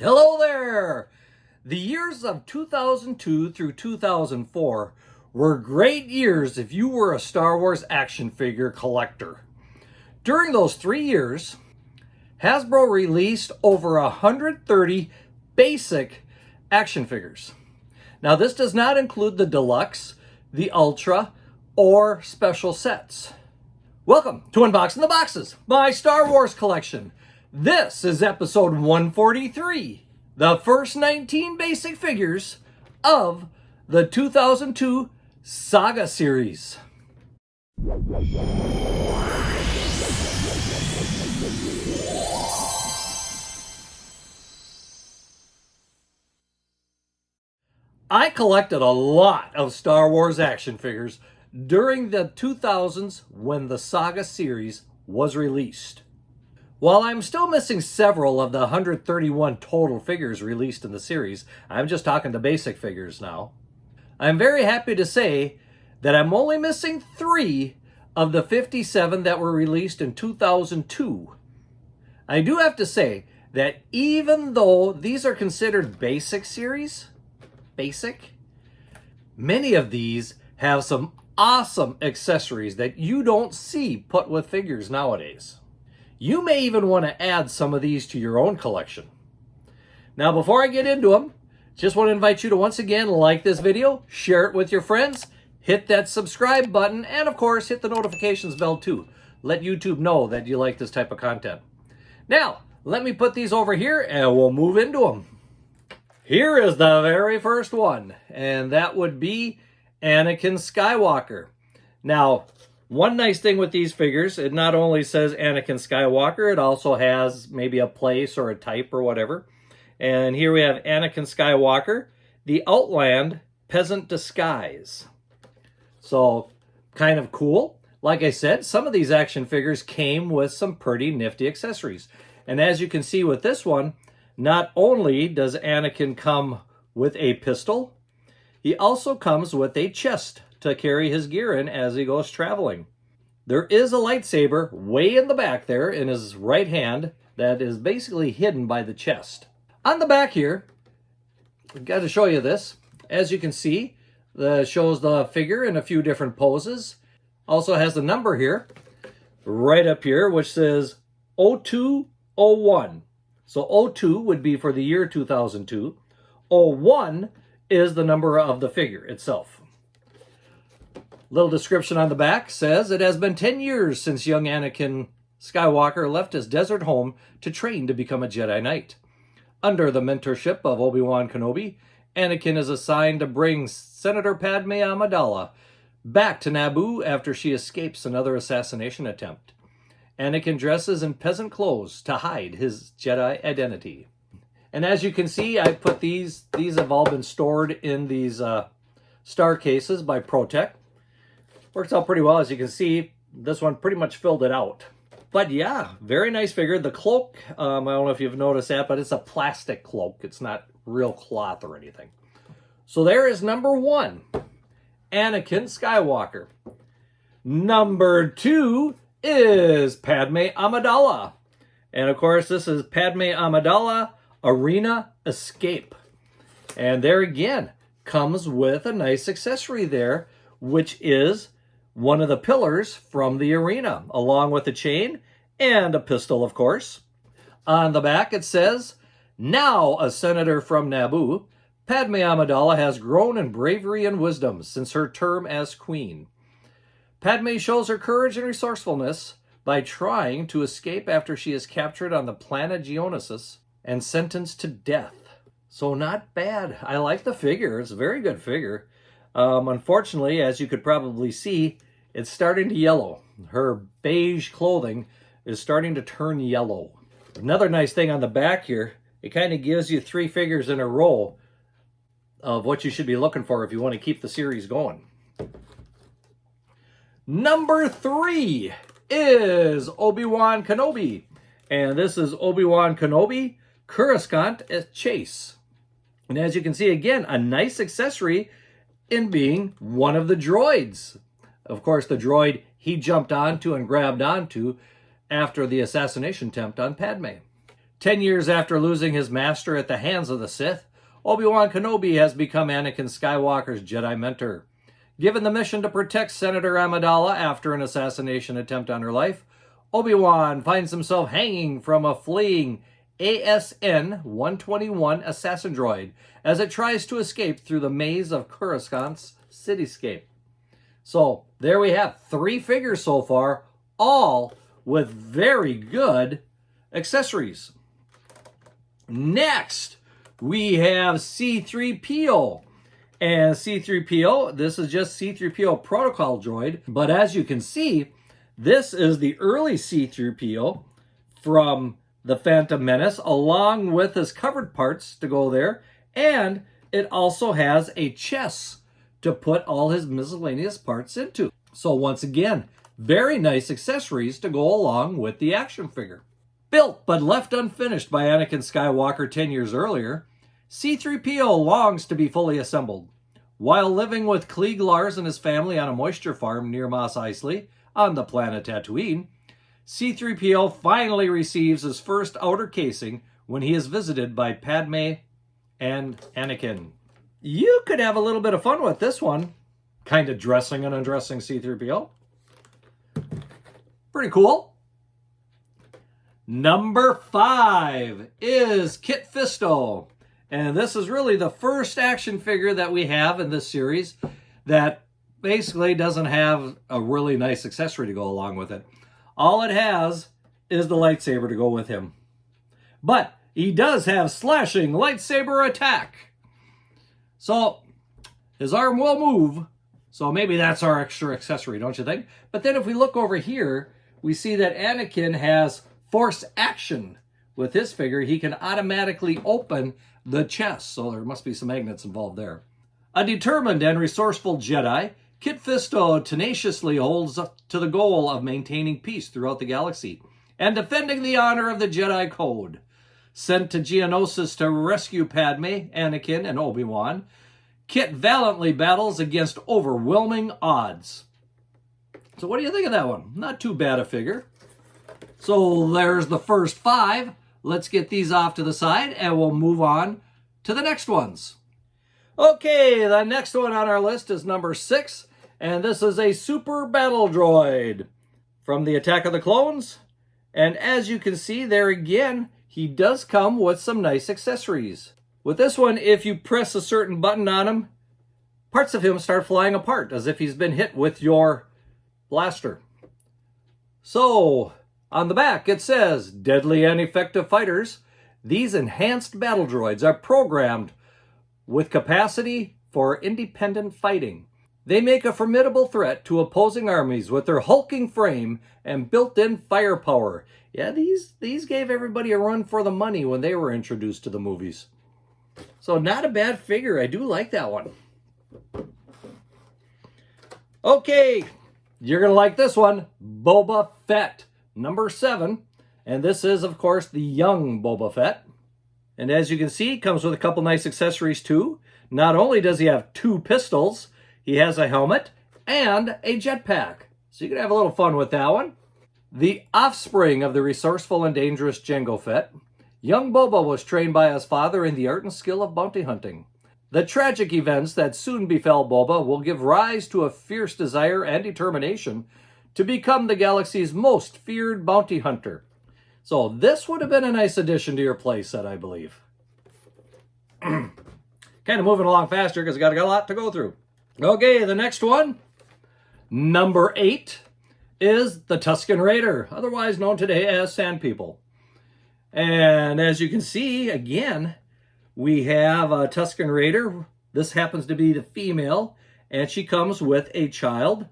Hello there! The years of 2002 through 2004 were great years if you were a Star Wars action figure collector. During those 3 years, Hasbro released over 130 basic action figures. Now, this does not include the Deluxe, the Ultra, or special sets. Welcome to Unboxing the Boxes, my Star Wars collection. This is episode 143, the first 19 basic figures of the 2002 Saga Series. I collected a lot of Star Wars action figures during the 2000s when the Saga Series was released. While I'm still missing several of the 131 total figures released in the series, I'm just talking the basic figures now, I'm very happy to say that I'm only missing 3 of the 57 that were released in 2002. I do have to say that even though these are considered basic series, many of these have some awesome accessories that you don't see put with figures nowadays. You may even want to add some of these to your own collection. Now, before I get into them, just want to invite you to once again like this video, share it with your friends, hit that subscribe button, and of course, hit the notifications bell too. Let YouTube know that you like this type of content. Now, let me put these over here and we'll move into them. Here is the very first one, and that would be Anakin Skywalker. Now, one nice thing with these figures, it not only says Anakin Skywalker, it also has maybe a place or a type or whatever. And here we have Anakin Skywalker, the Outland Peasant Disguise. So, kind of cool. Like I said, some of these action figures came with some pretty nifty accessories. And as you can see with this one, not only does Anakin come with a pistol, he also comes with a chest to carry his gear in as he goes traveling. There is a lightsaber way in the back there in his right hand that is basically hidden by the chest. On the back here, I've got to show you this. As you can see, shows the figure in a few different poses. Also has the number here, right up here, which says 0201. So 02 would be for the year 2002. 01 is the number of the figure itself. Little description on the back says, it has been 10 years since young Anakin Skywalker left his desert home to train to become a Jedi Knight. Under the mentorship of Obi-Wan Kenobi, Anakin is assigned to bring Senator Padme Amidala back to Naboo after she escapes another assassination attempt. Anakin dresses in peasant clothes to hide his Jedi identity. And as you can see, I put these have all been stored in these star cases by ProTech. Works out pretty well. As you can see, this one pretty much filled it out. But yeah, very nice figure. The cloak, I don't know if you've noticed that, but it's a plastic cloak. It's not real cloth or anything. So there is number 1, Anakin Skywalker. Number 2 is Padme Amidala. And of course, this is Padme Amidala Arena Escape. And there again, comes with a nice accessory there, which is one of the pillars from the arena, along with a chain and a pistol, of course. On the back, it says, now a senator from Naboo, Padme Amidala has grown in bravery and wisdom since her term as queen. Padme shows her courage and resourcefulness by trying to escape after she is captured on the planet Geonosian and sentenced to death. So not bad. I like the figure. It's a very good figure. Unfortunately, as you could probably see, it's starting to yellow. Her beige clothing is starting to turn yellow. Another nice thing on the back here, it kind of gives you 3 figures in a row of what you should be looking for if you want to keep the series going. Number 3 is Obi-Wan Kenobi. And this is Obi-Wan Kenobi, Coruscant Chase. And as you can see, again, a nice accessory in being one of the droids. Of course, the droid he jumped onto and grabbed onto after the assassination attempt on Padme. 10 years after losing his master at the hands of the Sith, Obi-Wan Kenobi has become Anakin Skywalker's Jedi mentor. Given the mission to protect Senator Amidala after an assassination attempt on her life, Obi-Wan finds himself hanging from a fleeing ASN-121 assassin droid as it tries to escape through the maze of Coruscant's cityscape. So there we have 3 figures so far, all with very good accessories. Next, we have C-3PO. And C-3PO, this is just C-3PO protocol droid. But as you can see, this is the early C-3PO from the Phantom Menace, along with his covered parts to go there. And it also has a chest to put all his miscellaneous parts into. So once again, very nice accessories to go along with the action figure. Built but left unfinished by Anakin Skywalker 10 years earlier, C-3PO longs to be fully assembled. While living with Klieg Lars and his family on a moisture farm near Mos Eisley on the planet Tatooine, C-3PO finally receives his first outer casing when he is visited by Padme and Anakin. You could have a little bit of fun with this one, kind of dressing and undressing C-3PO. Pretty cool. Number 5 is Kit Fisto. And this is really the first action figure that we have in this series that basically doesn't have a really nice accessory to go along with it. All it has is the lightsaber to go with him. But he does have slashing lightsaber attack. So his arm will move. So maybe that's our extra accessory, don't you think? But then if we look over here, we see that Anakin has force action. With his figure, he can automatically open the chest, so there must be some magnets involved there. A determined and resourceful Jedi, Kit Fisto tenaciously holds up to the goal of maintaining peace throughout the galaxy and defending the honor of the Jedi Code. Sent to Geonosis to rescue Padme, Anakin, and Obi-Wan, Kit valiantly battles against overwhelming odds. So what do you think of that one? Not too bad a figure. So there's the first 5. Let's get these off to the side and we'll move on to the next ones. Okay, the next one on our list is number 6, and this is a Super Battle Droid from the Attack of the Clones. And as you can see there again, he does come with some nice accessories. With this one, if you press a certain button on him, parts of him start flying apart as if he's been hit with your blaster. So on the back, it says, deadly and effective fighters, these enhanced battle droids are programmed with capacity for independent fighting. They make a formidable threat to opposing armies with their hulking frame and built-in firepower. Yeah, these gave everybody a run for the money when they were introduced to the movies. So not a bad figure. I do like that one. Okay, you're going to like this one. Boba Fett. Number 7, and this is, of course, the young Boba Fett. And as you can see, it comes with a couple nice accessories, too. Not only does he have 2 pistols, he has a helmet and a jetpack. So you can have a little fun with that one. The offspring of the resourceful and dangerous Jango Fett, young Boba was trained by his father in the art and skill of bounty hunting. The tragic events that soon befell Boba will give rise to a fierce desire and determination to become the galaxy's most feared bounty hunter. So this would have been a nice addition to your playset, I believe. Kind of moving along faster because I got a lot to go through. Okay, the next one, number 8, is the Tusken Raider, otherwise known today as Sand People. And as you can see, again, we have a Tusken Raider. This happens to be the female, and she comes with a child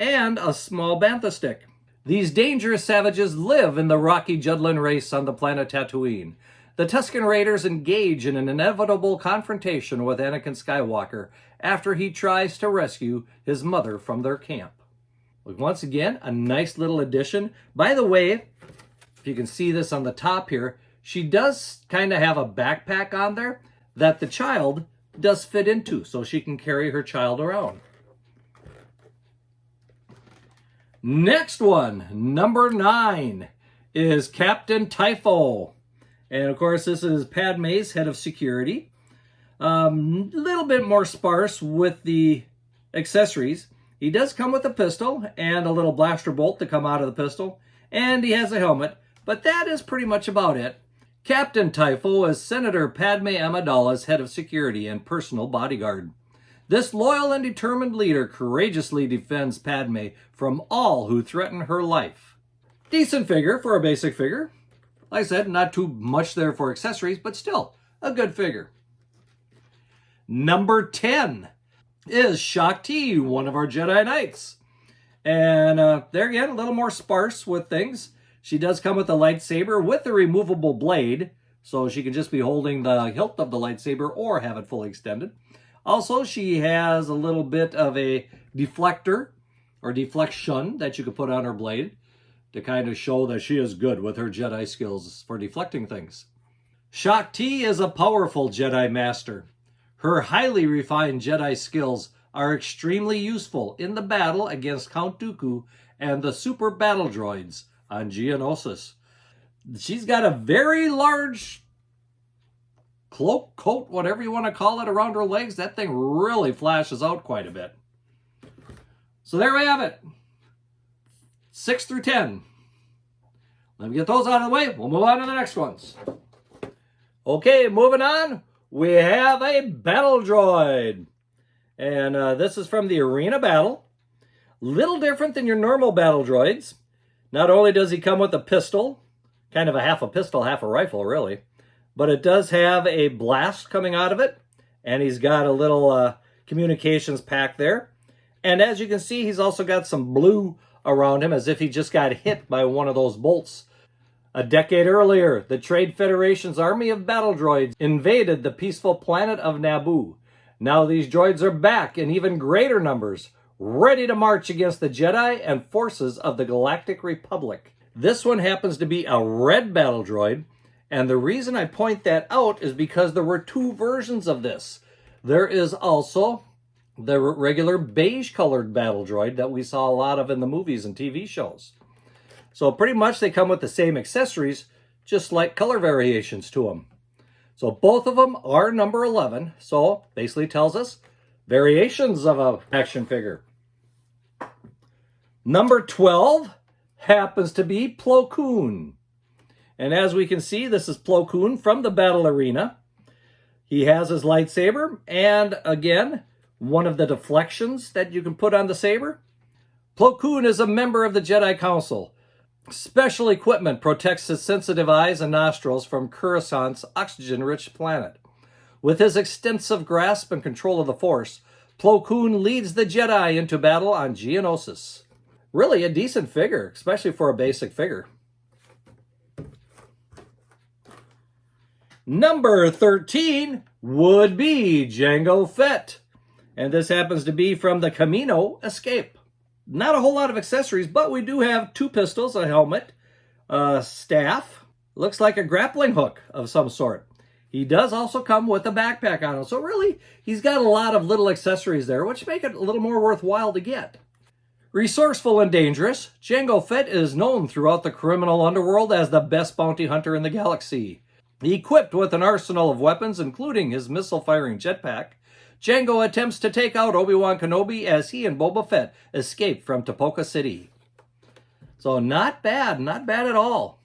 and a small bantha stick. These dangerous savages live in the rocky Judlin race on the planet Tatooine. The Tusken Raiders engage in an inevitable confrontation with Anakin Skywalker after he tries to rescue his mother from their camp. Once again, a nice little addition. By the way, if you can see this on the top here, she does kind of have a backpack on there that the child does fit into, so she can carry her child around. Next one, number 9, is Captain Typho. And of course, this is Padme's head of security. A little bit more sparse with the accessories. He does come with a pistol and a little blaster bolt to come out of the pistol. And he has a helmet. But that is pretty much about it. Captain Typho is Senator Padme Amidala's head of security and personal bodyguard. This loyal and determined leader courageously defends Padme from all who threaten her life. Decent figure for a basic figure. Like I said, not too much there for accessories, but still a good figure. Number 10 is Shaak, one of our Jedi Knights. And there again, a little more sparse with things. She does come with a lightsaber with a removable blade, so she can just be holding the hilt of the lightsaber or have it fully extended. Also, she has a little bit of a deflector or deflection that you could put on her blade to kind of show that she is good with her Jedi skills for deflecting things. Shaak is a powerful Jedi Master. Her highly refined Jedi skills are extremely useful in the battle against Count Dooku and the super battle droids on Geonosis. She's got a very large cloak, coat, whatever you want to call it, around her legs. That thing really flashes out quite a bit. So there we have it. 6 through 10. Let me get those out of the way. We'll move on to the next ones. Okay, moving on. We have a battle droid. And this is from the arena battle. Little different than your normal battle droids. Not only does he come with a pistol, kind of a pistol, half a rifle, really, but it does have a blast coming out of it, and he's got a little communications pack there. And as you can see, he's also got some blue around him, as if he just got hit by one of those bolts. A decade earlier, the Trade Federation's army of battle droids invaded the peaceful planet of Naboo. Now these droids are back in even greater numbers, ready to march against the Jedi and forces of the Galactic Republic. This one happens to be a red battle droid, and the reason I point that out is because there were two versions of this. There is also the regular beige-colored battle droid that we saw a lot of in the movies and TV shows. So pretty much they come with the same accessories, just like color variations to them. So both of them are number 11, so basically tells us variations of an action figure. Number 12 happens to be Plo Koon. And as we can see, this is Plo Koon from the battle arena. He has his lightsaber, and again, one of the deflections that you can put on the saber. Plo Koon is a member of the Jedi Council. Special equipment protects his sensitive eyes and nostrils from Coruscant's oxygen-rich planet. With his extensive grasp and control of the Force, Plo Koon leads the Jedi into battle on Geonosis. Really a decent figure, especially for a basic figure. Number 13 would be Jango Fett. And this happens to be from the Camino Escape. Not a whole lot of accessories, but we do have two pistols, a helmet, a staff. Looks like a grappling hook of some sort. He does also come with a backpack on him. So really, he's got a lot of little accessories there, which make it a little more worthwhile to get. Resourceful and dangerous, Jango Fett is known throughout the criminal underworld as the best bounty hunter in the galaxy. Equipped with an arsenal of weapons, including his missile-firing jetpack, Jango attempts to take out Obi-Wan Kenobi as he and Boba Fett escape from Tipoca City. So not bad at all.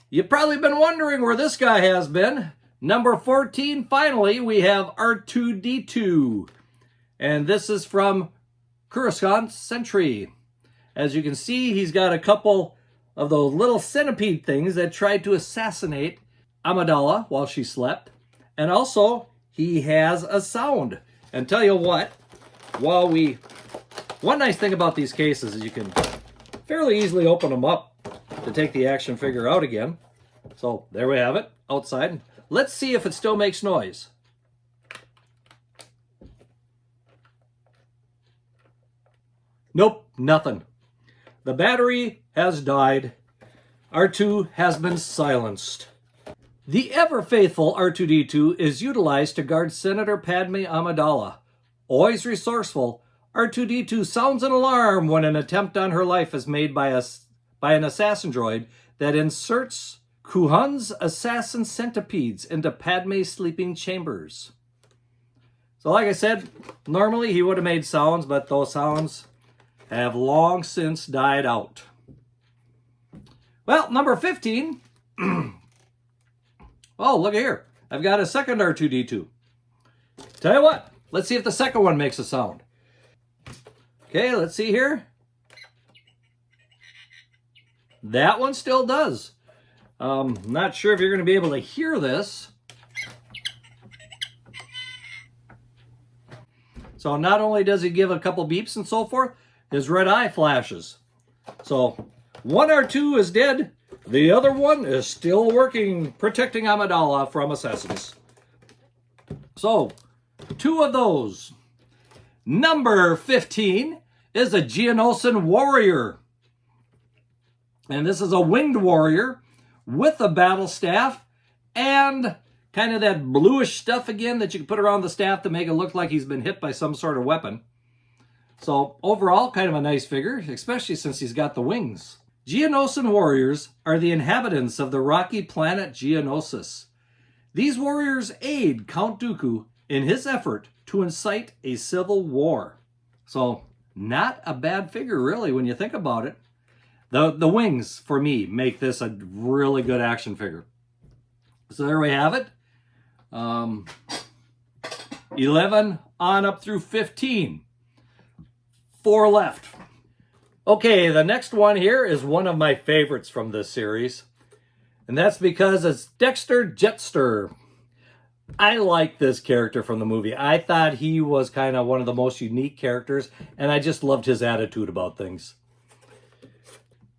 You've probably been wondering where this guy has been. Number 14, finally, we have R2-D2. And this is from Coruscant Sentry. As you can see, he's got a couple of those little centipede things that tried to assassinate Amidala while she slept. And also, he has a sound. And tell you what, one nice thing about these cases is you can fairly easily open them up to take the action figure out again. So there we have it, outside. Let's see if it still makes noise. Nope, nothing. The battery has died. R2 has been silenced. The ever-faithful R2-D2 is utilized to guard Senator Padme Amidala. Always resourceful, R2-D2 sounds an alarm when an attempt on her life is made by an assassin droid that inserts Koon's assassin centipedes into Padme's sleeping chambers. So like I said, normally he would have made sounds, but those sounds have long since died out. Well, number 15. Oh, look here. I've got a second R2-D2. Tell you what, let's see if the second one makes a sound. Okay, let's see here. That one still does. Not sure if you're going to be able to hear this. So not only does he give a couple beeps and so forth, his red eye flashes. So one R2 is dead. The other one is still working, protecting Amidala from assassins. So, 2 of those. Number 15 is a Geonosian warrior. And this is a winged warrior with a battle staff and kind of that bluish stuff again that you can put around the staff to make it look like he's been hit by some sort of weapon. So overall, kind of a nice figure, especially since he's got the wings. Geonosian warriors are the inhabitants of the rocky planet Geonosis. These warriors aid Count Dooku in his effort to incite a civil war. So, not a bad figure, really, when you think about it. The wings, for me, make this a really good action figure. So there we have it. 11 on up through 15. 4 left. Okay, the next one here is one of my favorites from this series. And that's because it's Dexter Jetster. I like this character from the movie. I thought he was kind of one of the most unique characters, and I just loved his attitude about things.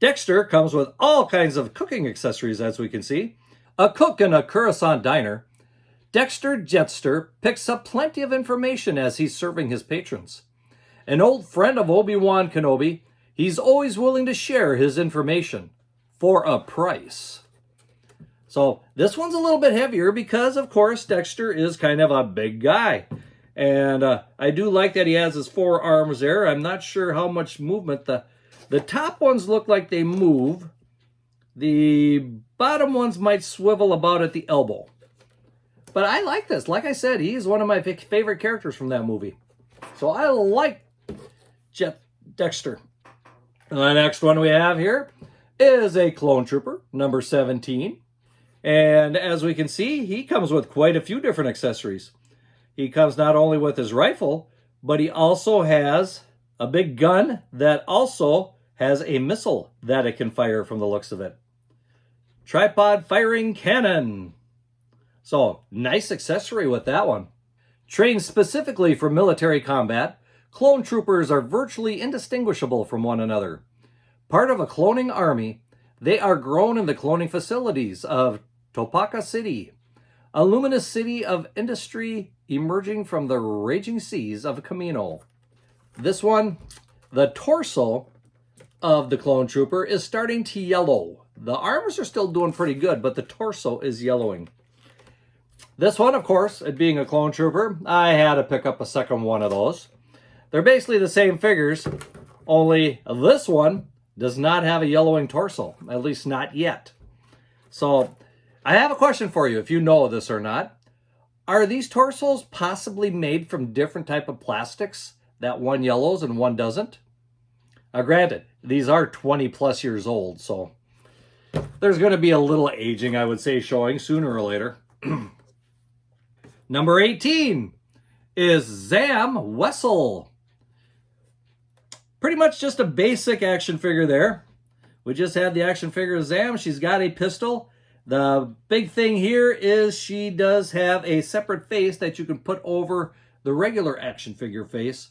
Dexter comes with all kinds of cooking accessories, as we can see. A cook in a Coruscant diner. Dexter Jetster picks up plenty of information as he's serving his patrons. An old friend of Obi-Wan Kenobi, he's always willing to share his information for a price. So this one's a little bit heavier because, of course, Dexter is kind of a big guy. And I do like that he has his 4 arms there. I'm not sure how much movement. The top ones look like they move. The bottom ones might swivel about at the elbow. But I like this. Like I said, he's one of my favorite characters from that movie. So I like Dexter. And the next one we have here is a clone trooper, number 17. And as we can see, he comes with quite a few different accessories. He comes not only with his rifle, but he also has a big gun that also has a missile that it can fire from the looks of it. Tripod firing cannon. So, nice accessory with that one. Trained specifically for military combat, clone troopers are virtually indistinguishable from one another. Part of a cloning army, they are grown in the cloning facilities of Topeka City, a luminous city of industry emerging from the raging seas of Camino. This one, the torso of the clone trooper is starting to yellow. The arms are still doing pretty good, but the torso is yellowing. This one, of course, it being a clone trooper, I had to pick up a second one of those. They're basically the same figures, only this one does not have a yellowing torso, at least not yet. So, I have a question for you, if you know this or not. Are these torsos possibly made from different type of plastics that one yellows and one doesn't? Granted, these are 20 plus years old, so there's going to be a little aging, I would say, showing sooner or later. Number 18 is Zam Wesell. Pretty much just a basic action figure there. We just had the action figure of Zam. She's got a pistol. The big thing here is she does have a separate face that you can put over the regular action figure face.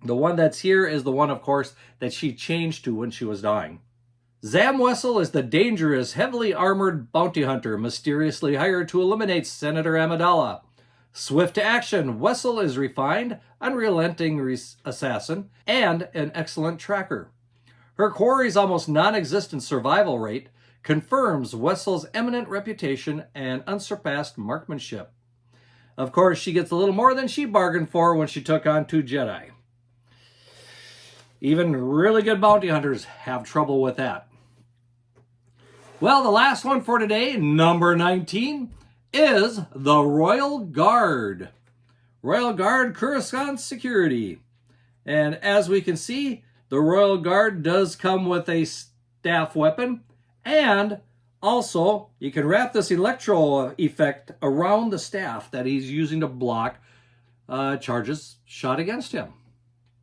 The one that's here is the one, of course, that she changed to when she was dying. Zam Wesell is the dangerous, heavily armored bounty hunter mysteriously hired to eliminate Senator Amidala. Swift to action, Wesell is refined, unrelenting assassin, and an excellent tracker. Her quarry's almost non-existent survival rate confirms Wesell's eminent reputation and unsurpassed marksmanship. Of course, she gets a little more than she bargained for when she took on 2 Jedi. Even really good bounty hunters have trouble with that. Well, the last one for today, number 19, is the Royal Guard. Royal Guard Coruscant Security. And as we can see, the Royal Guard does come with a staff weapon, and also you can wrap this electro effect around the staff that he's using to block charges shot against him.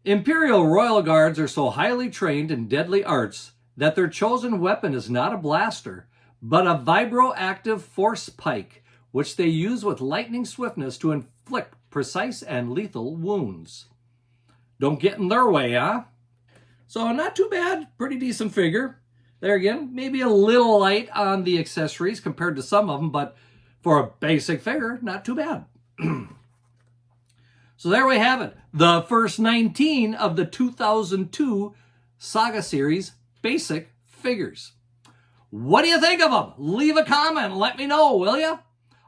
Imperial Royal Guards are so highly trained in deadly arts that their chosen weapon is not a blaster, but a vibroactive force pike, which they use with lightning swiftness to inflict precise and lethal wounds. Don't get in their way, huh? So not too bad, pretty decent figure. There again, maybe a little light on the accessories compared to some of them, but for a basic figure, not too bad. So there we have it, the first 19 of the 2002 Saga Series basic figures. What do you think of them? Leave a comment and let me know, will you?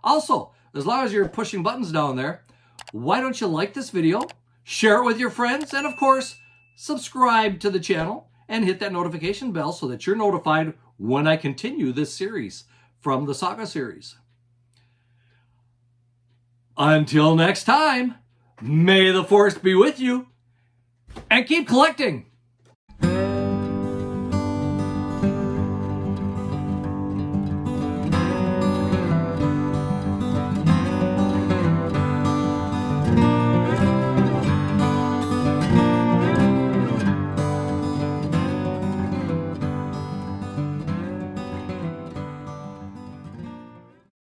Also, as long as you're pushing buttons down there, why don't you like this video, share it with your friends, and of course, subscribe to the channel and hit that notification bell so that you're notified when I continue this series from the Saga series. Until next time, may the Force be with you, and keep collecting!